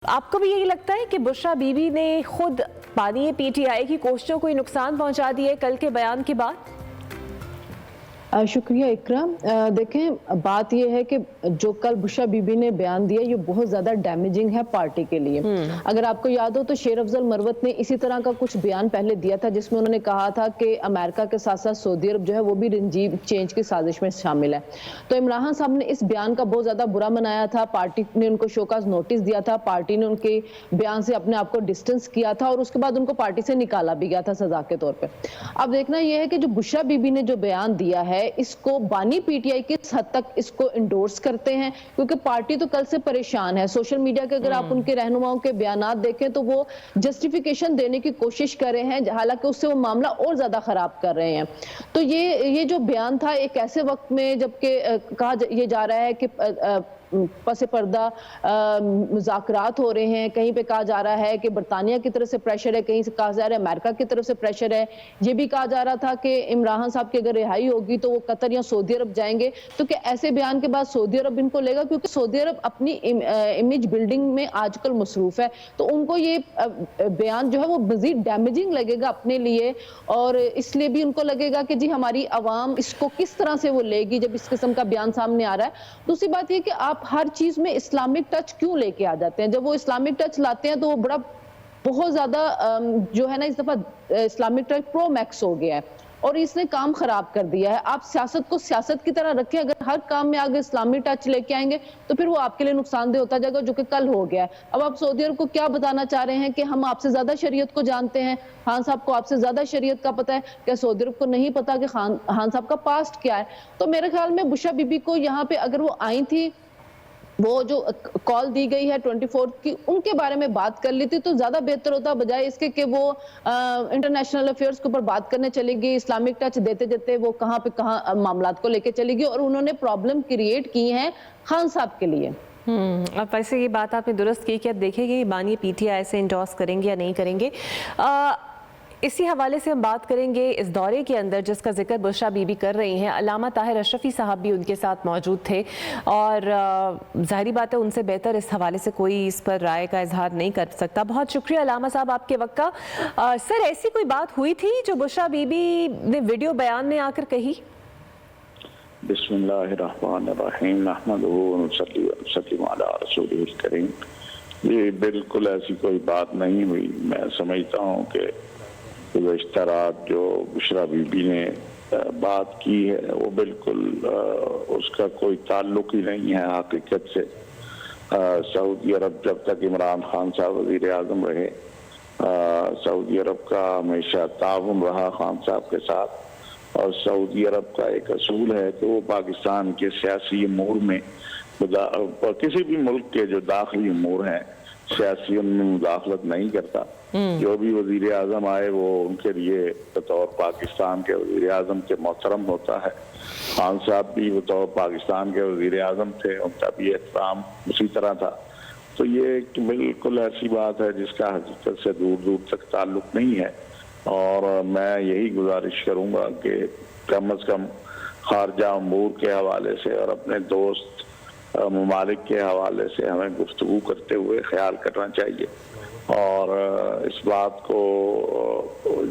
आपको भी यही लगता है कि बुशरा बीबी ने खुद बानी पीटीआई की कोशिशों को नुकसान पहुंचा दिया कल के बयान के बाद? शुक्रिया इकरा। देखें, बात यह है कि जो कल बुशरा बीबी ने बयान दिया ये बहुत ज्यादा डैमेजिंग है पार्टी के लिए। अगर आपको याद हो तो शेर अफजल मरवत ने इसी तरह का कुछ बयान पहले दिया था जिसमें उन्होंने कहा था कि अमेरिका के साथ साथ सऊदी अरब जो है वो भी रंजीम चेंज की साजिश में शामिल है। तो इमरान खान साहब ने इस बयान का बहुत ज्यादा बुरा मनाया था, पार्टी ने उनको शोकाज नोटिस दिया था, पार्टी ने उनके बयान से अपने आप को डिस्टेंस किया था और उसके बाद उनको पार्टी से निकाला भी गया था सजा के तौर पर। अब देखना यह है कि जो बुशरा बीबी ने जो बयान दिया है इसको बानी पीटीआई किस हद तक इसको इंडोर्स करते हैं, क्योंकि पार्टी तो कल से परेशान है। सोशल मीडिया के अगर आप उनके रहनुमाओं के बयानात देखें तो वो जस्टिफिकेशन देने की कोशिश कर रहे हैं, हालांकि उससे वो मामला और ज्यादा खराब कर रहे हैं। तो ये जो बयान था एक ऐसे वक्त में जबकि कहा यह जा रहा है कि पसे पर्दा मुज़ाकरात हो रहे हैं, कहीं पे कहा जा रहा है कि बरतानिया की तरफ से प्रेशर है, कहीं से कहा जा रहा है अमेरिका की तरफ से प्रेशर है। ये भी कहा जा रहा था कि इमरान खान साहब की अगर रिहाई होगी तो वो कतर या सऊदी अरब जाएंगे। तो क्या ऐसे बयान के बाद सऊदी अरब इनको लेगा, क्योंकि सऊदी अरब अपनी इमेज बिल्डिंग में आजकल मसरूफ है, तो उनको ये बयान जो है वो मजीद डैमेजिंग लगेगा अपने लिए, और इसलिए भी उनको लगेगा कि जी हमारी आवाम इसको किस तरह से वो लेगी जब इस किस्म का बयान सामने आ रहा है। दूसरी बात ये कि आप हर चीज में इस्लामिक टच क्यों लेके आ जाते हैं? जब वो इस्लामिक टच लाते हैं तो वो बहुत ज्यादा जो है ना, इस दफा इस्लामिक टच प्रो मैक्स हो गया है और इसने काम खराब कर दिया है। आप सियासत को सियासत की तरह रखें, अगर हर काम में आगे इस्लामिक टच लेके आएंगे तो फिर वो आपके लिए नुकसानदेह होता जाएगा, जो कि कल हो गया है। अब आप सऊदी अरब को क्या बताना चाह रहे हैं कि हम आपसे ज्यादा शरीयत को जानते हैं, खान साहब को आपसे ज्यादा शरीयत का पता है? क्या सऊदी अरब को नहीं पता कि खान साहब का पास्ट क्या है? तो मेरे ख्याल में बुशरा बीबी को यहाँ पे अगर वो आई थी, वो जो कॉल दी गई है 24 की, उनके बारे में बात कर ली थी तो ज्यादा बेहतर होता, बजाय इसके कि वो इंटरनेशनल अफेयर्स के ऊपर बात करने चली गई, इस्लामिक टच देते देते वो कहाँ पे कहाँ मामलात को लेके चली गई और उन्होंने प्रॉब्लम क्रिएट की है खान साहब के लिए। अब वैसे ये बात आपने दुरुस्त की कि अब देखेंगे बानी पीटीआई से इंडोर्स करेंगे या नहीं करेंगे। इसी हवाले से हम बात करेंगे इस दौरे के अंदर जिसका जिक्र बुशरा बीबी कर रही हैं। अल्लामा ताहिर अशरफी साहब भी उनके साथ मौजूद थे और ज़ाहिरी बात है उनसे बेहतर इस हवाले से कोई इस पर राय का इजहार नहीं कर सकता। बहुत शुक्रिया अल्लामा साहब आपके वक्त का। सर, ऐसी कोई बात हुई थी जो बुशरा बीबी ने वीडियो बयान में आकर कही? बिस्मिल्लाहिर्रहमानिर्रहीम नहमदुहु व नुसल्ली व नुसल्लिमु अला रसूलिहिल करीम। ये बिल्कुल ऐसी कोई बात नहीं हुई। मैं समझता हूँ कि गुज़श्ता रात जो बुशरा बीबी ने बात की है वो बिल्कुल उसका कोई ताल्लुक ही नहीं है हकीकत से। सऊदी अरब जब तक इमरान खान साहब वज़ीर आज़म रहे, सऊदी अरब का हमेशा ताउन रहा खान साहब के साथ, और सऊदी अरब का एक असूल है कि वो पाकिस्तान के सियासी अमूर में किसी भी मुल्क के जो दाखिली अमूर हैं सियासी उनमें मुदाखलत नहीं करता। जो भी वजीर आजम आए वो उनके लिए बतौर पाकिस्तान के वजीर आजम के मोहतरम होता है। खान साहब भी बतौर पाकिस्तान के वजीर आजम थे, उनका भी एहतराम उसी तरह था। तो ये बिल्कुल ऐसी बात है जिसका हकीकत से दूर दूर तक ताल्लुक नहीं है, और मैं यही गुजारिश करूँगा कि कम अज़ कम खारजा अमूर के हवाले से और अपने दोस्त ममालिक के हवाले से हमें गुफ्तगू करते हुए ख्याल करना चाहिए, और इस बात को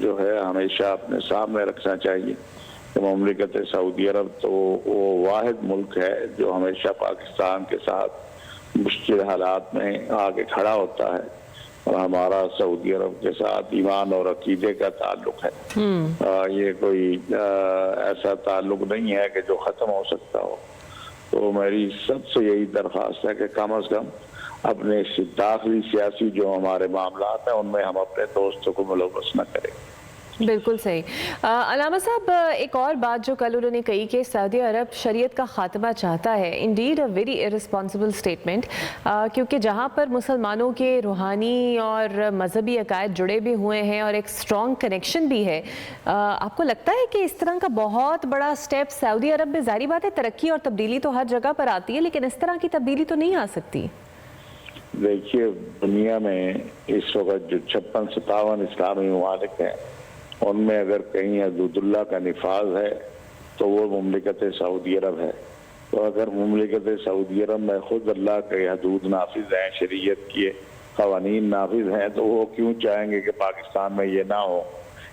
जो है हमेशा अपने सामने रखना चाहिए कि मुमलिकत सऊदी अरब तो वो वाहिद मुल्क है जो हमेशा पाकिस्तान के साथ मुश्किल हालात में आगे खड़ा होता है, और हमारा सऊदी अरब के साथ ईमान और अकीदे का ताल्लुक है। ये कोई ऐसा ताल्लुक नहीं है कि जो ख़त्म हो सकता हो। तो मेरी सबसे यही दरख्वास्त है कि कम अज़ कम अपने दाखिली सियासी जो हमारे मामलात हैं उनमें हम अपने दोस्तों को मुलव्वस न करें। बिल्कुल सही। अल्लामा साहब, एक और बात जो कल उन्होंने कही कि सऊदी अरब शरीयत का खात्मा चाहता है, indeed a very irresponsible statement, क्योंकि जहाँ पर मुसलमानों के रूहानी और मजहबी अकायद जुड़े भी हुए हैं और एक स्ट्रॉन्ग कनेक्शन भी है, आपको लगता है कि इस तरह का बहुत बड़ा स्टेप सऊदी अरब में, जाहिर बात है तरक्की और तब्दीली तो हर जगह पर आती है, लेकिन इस तरह की तब्दीली तो नहीं आ सकती? देखिए, दुनिया में इस वक्त जो 56-57 इस्लामी ममालिक हैं उनमें अगर कहीं हदूदुल्लाह का निफाज है तो वो मुमलिकत सऊदी अरब है। तो अगर मुमलिकत सऊदी अरब में खुद अल्लाह के हदूद नाफिज हैं शरीयत की, قوانین نافذ ہیں تو وہ کیوں چاہیں گے کہ پاکستان میں یہ نہ ہو؟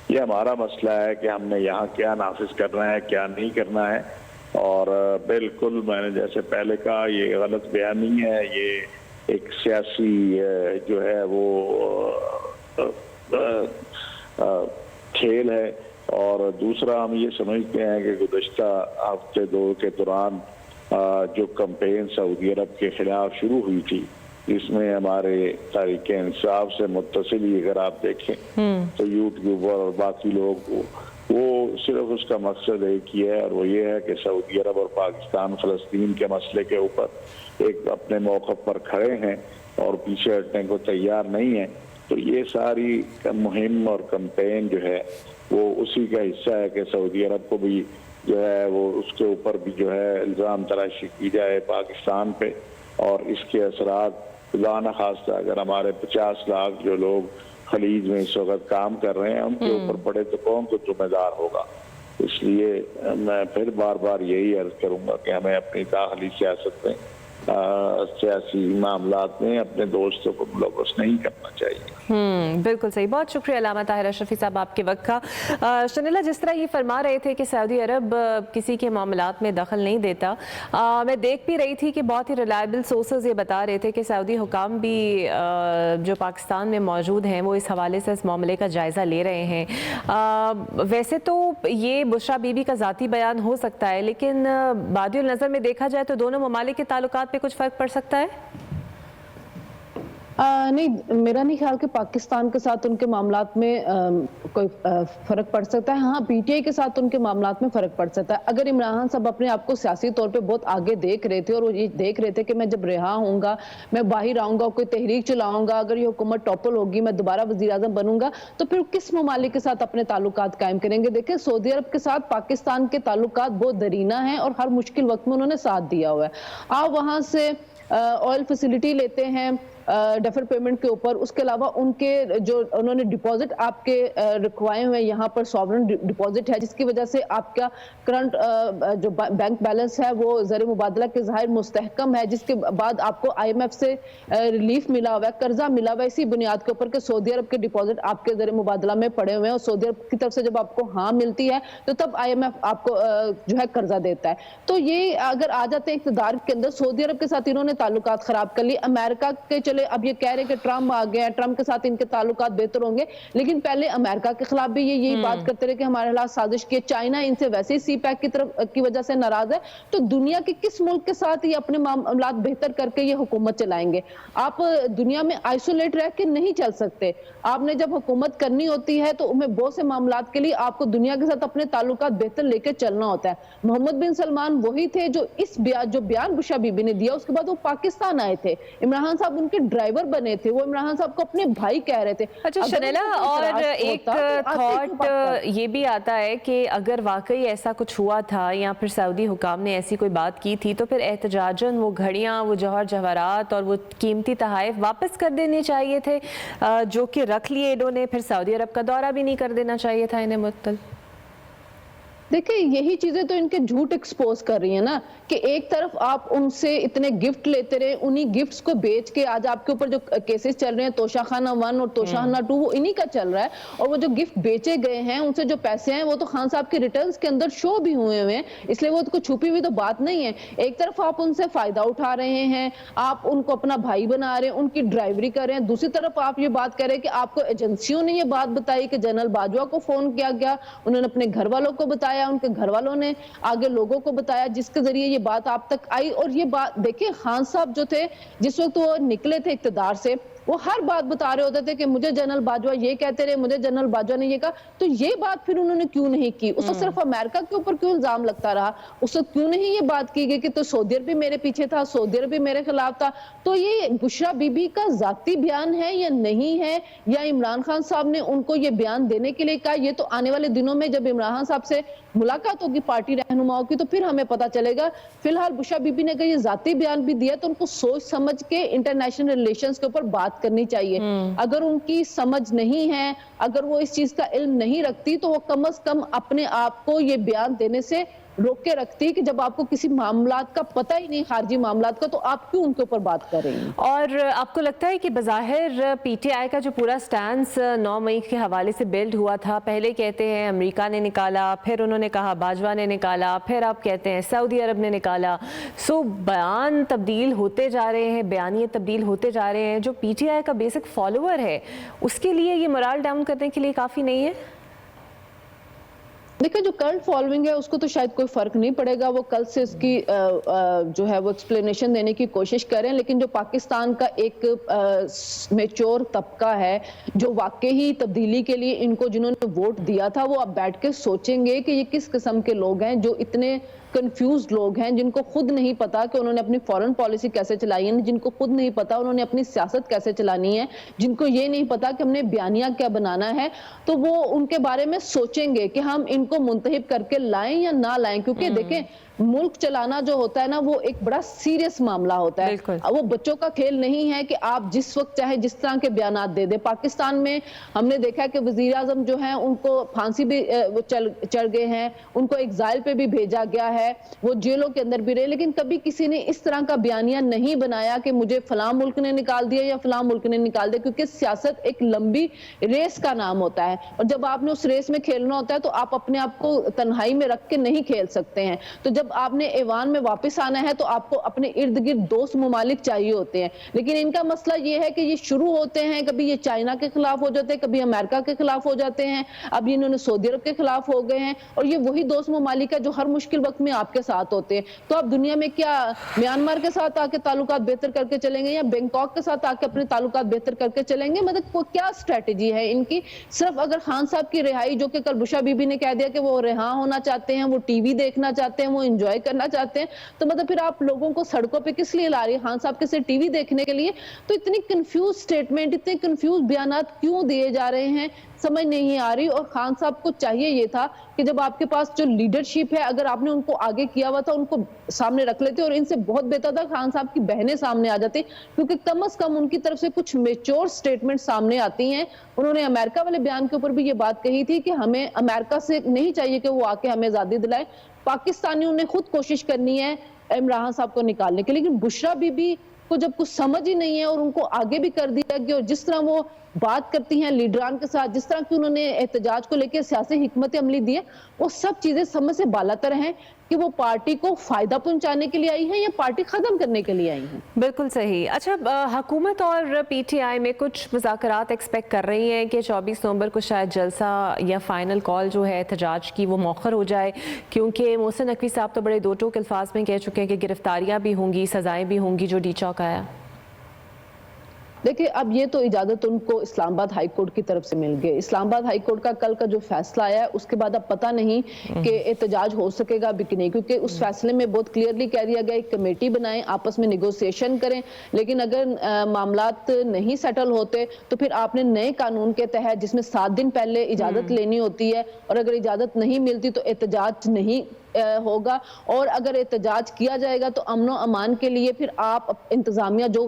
یہ ہمارا مسئلہ ہے کہ ہم نے یہاں کیا نافذ کرنا ہے، کیا نہیں کرنا ہے. اور بالکل میں نے جیسے پہلے کہا، یہ غلط بیانی ہے، یہ ایک سیاسی جو ہے وہ کھیل ہے. اور دوسرا ہم یہ سمجھتے ہیں کہ گزشتہ ہفتے دو کے دوران جو کمپین سعودی عرب کے خلاف شروع ہوئی تھی، جس میں ہمارے تحریک انصاف سے متصل ہی اگر آپ دیکھیں تو یوٹیوبر اور باقی لوگ، وہ صرف اس کا مقصد ایک ہی ہے، اور وہ یہ ہے کہ سعودی عرب اور پاکستان فلسطین کے مسئلے کے اوپر ایک اپنے موقف پر کھڑے ہیں اور پیچھے ہٹنے کو تیار نہیں ہیں. تو یہ ساری مہم اور کمپین جو ہے وہ اسی کا حصہ ہے کہ سعودی عرب کو بھی جو ہے وہ اس کے اوپر بھی جو ہے الزام تراشی کی جائے پاکستان پہ، اور اس کے اثرات خدا نخواستہ اگر ہمارے 50 لاکھ جو لوگ خلیج میں اس وقت کام کر رہے ہیں ان کے اوپر پڑے تو کون کو ذمہ دار ہوگا؟ اس لیے میں پھر بار بار یہی عرض کروں گا کہ ہمیں اپنی داخلی سیاست میں، سیاسی معاملات میں اپنے دوستوں کو ملوث نہیں کرنا چاہیے. بالکل صحیح. بہت شکریہ علامہ طاہر اشرفی صاحب آپ کے وقت کا. شنیلا، جس طرح یہ فرما رہے تھے کہ سعودی عرب کسی کے معاملات میں دخل نہیں دیتا، میں دیکھ بھی رہی تھی کہ بہت ہی ریلائبل سورسز یہ بتا رہے تھے کہ سعودی حکام بھی جو پاکستان میں موجود ہیں وہ اس حوالے سے اس معاملے کا جائزہ لے رہے ہیں. ویسے تو یہ بشرا بی بی کا ذاتی بیان ہو سکتا ہے، لیکن بادی النظر میں دیکھا جائے تو دونوں ممالک کے تعلقات پہ کچھ فرق پڑ سکتا ہے؟ نہیں، میرا نہیں خیال کہ پاکستان کے ساتھ ان کے معاملات میں کوئی فرق پڑ سکتا ہے. ہاں، پی ٹی آئی کے ساتھ ان کے معاملات میں فرق پڑ سکتا ہے. اگر عمران خان صاحب اپنے آپ کو سیاسی طور پہ بہت آگے دیکھ رہے تھے اور وہ یہ دیکھ رہے تھے کہ میں جب رہا ہوں گا، میں باہر آؤں گا، کوئی تحریک چلاؤں گا، اگر یہ حکومت ٹاپل ہوگی، میں دوبارہ وزیر اعظم بنوں گا، تو پھر کس ممالک کے ساتھ اپنے تعلقات قائم کریں گے؟ دیکھیں، سعودی عرب کے ساتھ پاکستان کے تعلقات بہت دیرینہ ہیں اور ہر مشکل وقت میں انہوں نے ساتھ دیا ہوا ہے. آپ وہاں سے آئل فیسلٹی لیتے ہیں ڈیفر پیمنٹ کے اوپر، اس کے علاوہ ان کے جو انہوں نے ڈپازٹ آپ کے رکھوائے ہوئے یہاں پر سوورن ڈپازٹ ہے، جس کی وجہ سے آپ کا کرنٹ جو بینک بیلنس ہے وہ زر مبادلہ کے ظاہر مستحکم ہے، جس کے بعد آپ کو آئی ایم ایف سے ریلیف ملا ہوا ہے، قرضہ ملا ہوا ہے اسی بنیاد کے اوپر کہ سعودی عرب کے ڈپازٹ آپ کے زر مبادلہ میں پڑے ہوئے ہیں، اور سعودی عرب کی طرف سے جب آپ کو ہاں ملتی ہے تو تب آئی ایم ایف آپ کو جو ہے قرضہ دیتا ہے. تو یہ اگر آ جاتے ہیں اقتدار کے اندر، سعودی عرب کے ساتھ انہوں نے تعلقات خراب کر لی. امریکہ کے چلے اب یہ کہہ رہے کہ ٹرمپ آ گیا، ٹرمپ کے ساتھ ان کے تعلقات بہتر ہوں گے، لیکن پہلے امریکہ کے خلاف بھی یہی بات کرتے رہے کہ ہمارے خلاف سازش کی. چائنا ان سے ویسے ہی سی پیک کی طرف کی وجہ سے ناراض ہے. تو دنیا کے کس ملک کے ساتھ یہ اپنے معاملات بہتر کر کے یہ حکومت چلائیں گے؟ آپ دنیا میں آئسولیٹ رہ کے نہیں چل سکتے. آپ نے جب حکومت کرنی ہوتی ہے تو ہمیں بہت سے معاملات کے لیے آپ کو دنیا کے ساتھ اپنے تعلقات بہتر لے کے چلنا ہوتا ہے. محمد بن سلمان وہی تھے جو جو بیان بشرا بی بی نے دیا، اس کے بعد وہ پاکستان آئے تھے. عمران خان صاحب ان کے ڈرائیور بنے تھے، وہ عمران خان صاحب کو اپنے بھائی کہہ رہے تھے. اچھا شنیلا، اور ایک تھاٹ یہ بھی آتا ہے کہ اگر واقعی ایسا کچھ ہوا تھا یا پھر سعودی حکام نے ایسی کوئی بات کی تھی تو پھر احتجاجاً وہ گھڑیاں، وہ جوہر جواہرات اور وہ قیمتی تحائف واپس کر دینے چاہیے تھے جو کہ رکھ لیے انہوں نے. پھر سعودی عرب کا دورہ بھی نہیں کر دینا چاہیے تھا انہیں معطل. دیکھیں، یہی چیزیں تو ان کے جھوٹ ایکسپوز کر رہی ہیں نا، کہ ایک طرف آپ ان سے اتنے گفٹ لیتے رہے، انہی گفٹس کو بیچ کے آج آپ کے اوپر جو کیسز چل رہے ہیں توشہ خانہ 1 اور توشہ خانہ 2 وہ انہی کا چل رہا ہے. اور وہ جو گفٹ بیچے گئے ہیں ان سے جو پیسے ہیں وہ تو خان صاحب کے ریٹرنز کے اندر شو بھی ہوئے ہیں، اس لیے وہ کوئی چھپی ہوئی تو بات نہیں ہے. ایک طرف آپ ان سے فائدہ اٹھا رہے ہیں، آپ ان کو اپنا بھائی بنا رہے ہیں، ان کی ڈرائیوری کر رہے ہیں. دوسری طرف آپ یہ بات کر رہے ہیں کہ آپ کو ایجنسیوں نے یہ بات بتائی کہ جنرل باجوہ کو فون کیا گیا، انہوں نے اپنے گھر والوں کو بتایا، ان کے گھر والوں نے آگے لوگوں کو بتایا، جس کے ذریعے یہ بات آپ تک آئی. اور یہ بات دیکھیں، خان صاحب جو تھے جس وقت وہ نکلے تھے اقتدار سے، وہ ہر بات بتا رہے ہوتے تھے کہ مجھے جنرل باجوہ یہ کہتے رہے، مجھے جنرل باجوہ نے یہ کہا. تو یہ بات پھر انہوں نے کیوں نہیں کی؟ اس وقت صرف امریکہ کے اوپر کیوں الزام لگتا رہا؟ اس وقت کیوں نہیں یہ بات کی گئی کہ تو سعودی عرب بھی میرے پیچھے تھا، سعودی عرب بھی میرے خلاف تھا؟ تو یہ بشرا بی بی کا ذاتی بیان ہے یا نہیں ہے، یا عمران خان صاحب نے ان کو یہ بیان دینے کے لیے کہا؟ یہ تو آنے والے دنوں میں جب عمران خان صاحب سے ملاقات ہوگی پارٹی رہنماؤں کی تو پھر ہمیں پتہ چلے گا. فی الحال بشرا بی بی نے اگر یہ ذاتی بیان بھی دیا تو ان کو سوچ سمجھ کے انٹرنیشنل ریلیشنز کے اوپر بات کرنی چاہیے. اگر ان کی سمجھ نہیں ہے، اگر وہ اس چیز کا علم نہیں رکھتی تو وہ کم از کم اپنے آپ کو یہ بیان دینے سے रोक के रखती कि जब आपको किसी मामलात का पता ही नहीं, खारजी मामलात का, तो आप क्यों उनके ऊपर बात कर रही हैं? और आपको लगता है कि बज़ाहिर पीटीआई का जो पूरा स्टैंस 9 मई के हवाले से बिल्ड हुआ था, पहले कहते हैं अमेरिका ने निकाला, फिर उन्होंने कहा बाजवा ने निकाला, फिर आप कहते हैं सऊदी अरब ने निकाला, सो बयान तब्दील होते जा रहे हैं, बयानिए तब्दील होते जा रहे हैं, जो पीटीआई का बेसिक फॉलोअर है उसके लिए ये मोरल डाउन करने के लिए काफ़ी नहीं है? देखिए, जो करंट फॉलोइंग है उसको तो शायद कोई फर्क नहीं पड़ेगा, वो कल से इसकी जो है वो एक्सप्लेनेशन देने की कोशिश करें, लेकिन जो पाकिस्तान का एक मेच्योर तबका है जो वाकई ही तब्दीली के लिए इनको जिन्होंने वोट दिया था, वो अब बैठ के सोचेंगे कि ये किस किस्म के लोग हैं, जो इतने कंफ्यूज लोग हैं, जिनको खुद नहीं पता कि उन्होंने अपनी फॉरेन पॉलिसी कैसे चलाई है, जिनको खुद नहीं पता उन्होंने अपनी सियासत कैसे चलानी है, जिनको ये नहीं पता कि हमने बयानिया क्या बनाना है, तो वो उनके बारे में सोचेंगे कि हम इनको मुंतहिब करके लाएं या ना लाएं, क्योंकि देखें मुल्क चलाना जो होता है ना, वो एक बड़ा सीरियस मामला होता है। वो बच्चों का खेल नहीं है कि आप जिस वक्त चाहे जिस तरह के बयानात दे दे। पाकिस्तान में हमने देखा कि वजीर आजम जो है उनको फांसी भी चढ़ गए हैं, उनको एग्जाइल पे भी भेजा गया है, वो जेलों के अंदर भी रहे, लेकिन कभी किसी ने इस तरह का बयानिया नहीं बनाया कि मुझे फलां मुल्क ने निकाल दिया या फलां मुल्क ने निकाल दिया, क्योंकि सियासत एक लंबी रेस का नाम होता है, और जब आपने उस रेस में खेलना होता है तो आप अपने आप को तन्हाई में रख के नहीं खेल सकते हैं। तो जब आपने ऐवान में वापस आना है तो आपको अपने इर्द गिर्द दोस्त मुमालिक चाहिए होते हैं, लेकिन इनका मसला ये है कि ये शुरू होते हैं, कभी ये चाइना के खिलाफ हो जाते हैं, कभी अमेरिका के खिलाफ हो जाते हैं, अब इन्होंने सऊदी अरब के खिलाफ हो गए हैं, और ये वही दोस्त मुमालिक है जो हर मुश्किल वक्त में आपके साथ होते हैं। तो आप दुनिया में क्या म्यांमार के साथ आके ताल्लुकात बेहतर करके चलेंगे या बैंकॉक के साथ आके अपने ताल्लुकात बेहतर करके चलेंगे? मतलब क्या स्ट्रेटेजी है इनकी? सिर्फ अगर खान साहब की रिहाई, जो कि कल बुशा बीबी ने कह दिया कि वो रिहा होना चाहते हैं, वो टीवी देखना चाहते हैं, वो एंजॉय करना चाहते हैं, तो मतलब फिर आप लोगों को सड़कों पे किस लिए ला रही है? खान साहब के सिर्फ टीवी देखने के लिए? तो इतनी कंफ्यूज स्टेटमेंट, इतने कंफ्यूज बयानात क्यों दिए जा रहे हैं, समझ नहीं आ रही। और खान साहब को चाहिए ये था कि जब आपके पास जो लीडरशिप है, अगर आपने उनको आगे किया हुआ था, उनको सामने रख लेते, और इनसे बहुत बेहतर था खान साहब की बहनें सामने आ जाती, क्योंकि कम से कम उनकी तरफ से कुछ मेच्योर स्टेटमेंट सामने आती हैं। उन्होंने अमेरिका वाले बयान के ऊपर भी ये बात कही थी कि हमें अमेरिका से नहीं चाहिए कि वो आके हमें आजादी दिलाए, पाकिस्तानियों ने खुद कोशिश करनी है इमरान साहब को निकालने की। लेकिन बुशरा बीबी को जब कुछ समझ ही नहीं है और उनको आगे भी कर दिया गया, और जिस तरह वो बात करती हैं लीडरान के साथ, जिस तरह की उन्होंने एहतजाज को लेकर सियासी हिकमत अमली दी है, वो सब चीजें समझ से बालातर हैं कि वो पार्टी को फायदा पहुंचाने के लिए आई है या पार्टी खत्म करने के लिए आई है। बिल्कुल सही। अच्छा, हुकूमत और पीटीआई में कुछ मुज़ाकरात एक्सपेक्ट कर रही हैं कि 24 नवंबर को शायद जलसा या फाइनल कॉल जो है एहतजाज की वो मौखर हो जाए, क्योंकि मोहसिन नकवी साहब तो बड़े दो टोक अल्फाज में कह चुके हैं कि गिरफ्तारियां भी होंगी, सजाएं भी होंगी, जो डी चौक आया। देखिए, अब ये तो इजाजत उनको इस्लामाबाद हाई कोर्ट की तरफ से मिल गई। इस्लामाबाद हाई कोर्ट का कल का जो फैसला आया है, उसके बाद अब पता नहीं कि एहतजाज हो सकेगा भी कि नहीं, क्योंकि उस फैसले में बहुत क्लियरली कह दिया गया एक कमेटी बनाएं, आपस में निगोशिएशन करें, लेकिन अगर मामलात नहीं सेटल होते तो फिर आपने नए कानून के तहत, जिसमें 7 दिन पहले इजाजत लेनी होती है, और अगर इजाजत नहीं मिलती तो एहतजाज नहीं होगा, और अगर एहतजाज किया जाएगा तो अमनो अमान के लिए फिर आप इंतजामिया जो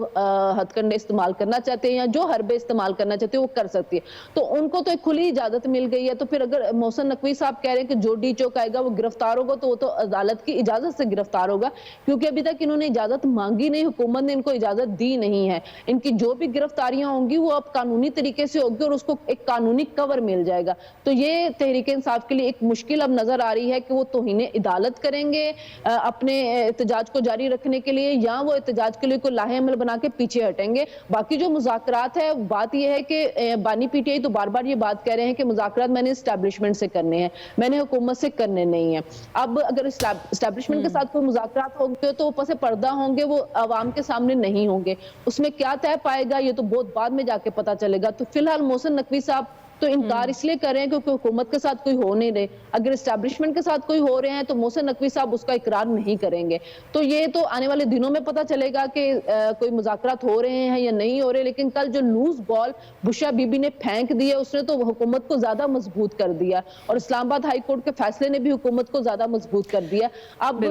हथकंडे इस्तेमाल करना चाहते हैं या जो हरबे इस्तेमाल करना चाहते हैं वो कर सकती है। तो उनको तो एक खुली इजाजत मिल गई है। तो फिर अगर मोहसिन नकवी साहब कह रहे हैं कि जो डी चौक आएगा वो गिरफ्तार होगा, तो वो तो अदालत की इजाजत से गिरफ्तार होगा, क्योंकि अभी तक इन्होंने इजाजत मांगी नहीं, हुकूमत ने इनको इजाजत दी नहीं है। इनकी जो भी गिरफ्तारियां होंगी वो अब कानूनी तरीके से होगी और उसको एक कानूनी कवर मिल जाएगा। तो ये तहरीक इंसाफ के लिए एक मुश्किल अब नजर आ रही है कि वो तौहीन अदालत करेंगे अपने एहतजाज को जारी रखने के लिए, या वो एहतजाज के लिए कोई लाहे अमल बना के पीछे हटेंगे। बाकी जो मुज़ाकरात है, बात यह है कि बानी पीटीआई तो बार बार ये बात कह रहे हैं कि मुज़ाकरात मैंने एस्टैब्लिशमेंट से करने हैं, मैंने हुकूमत से करने नहीं है। अब अगर एस्टैब्लिशमेंट के साथ कोई मुज़ाकरात होंगे तो ऊपर से पर्दा होंगे, वो अवाम के सामने नहीं होंगे। उसमें क्या तय पाएगा ये तो बहुत बाद में जाके पता चलेगा। तो फिलहाल मोहसिन नकवी साहब तो इनकार इसलिए कर रहे हैं क्योंकि हुकूमत के साथ कोई हो नहीं रहे। अगर एस्टैब्लिशमेंट के साथ कोई हो रहे हैं तो मोहसिन नकवी साहब उसका इकरार नहीं करेंगे। तो ये तो आने वाले दिनों में पता चलेगा कि कोई मुज़ाकरात हो रहे हैं या नहीं हो रहे। लेकिन कल जो लूज बॉल बुशा बीबी ने फेंक दी है, उसने तो हुकूमत को ज्यादा मजबूत कर दिया, और इस्लामाबाद हाई कोर्ट के फैसले ने भी हुकूमत को ज्यादा मजबूत कर दिया। अब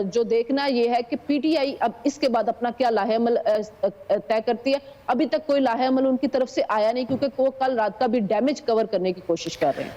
जो देखना यह है कि पीटीआई अब इसके बाद अपना क्या लाहे अमल तय करती है। अभी तक कोई लाहे अमल उनकी तरफ से आया नहीं, क्योंकि वो कल रात का भी डैमेज कवर करने की कोशिश कर रहे हैं।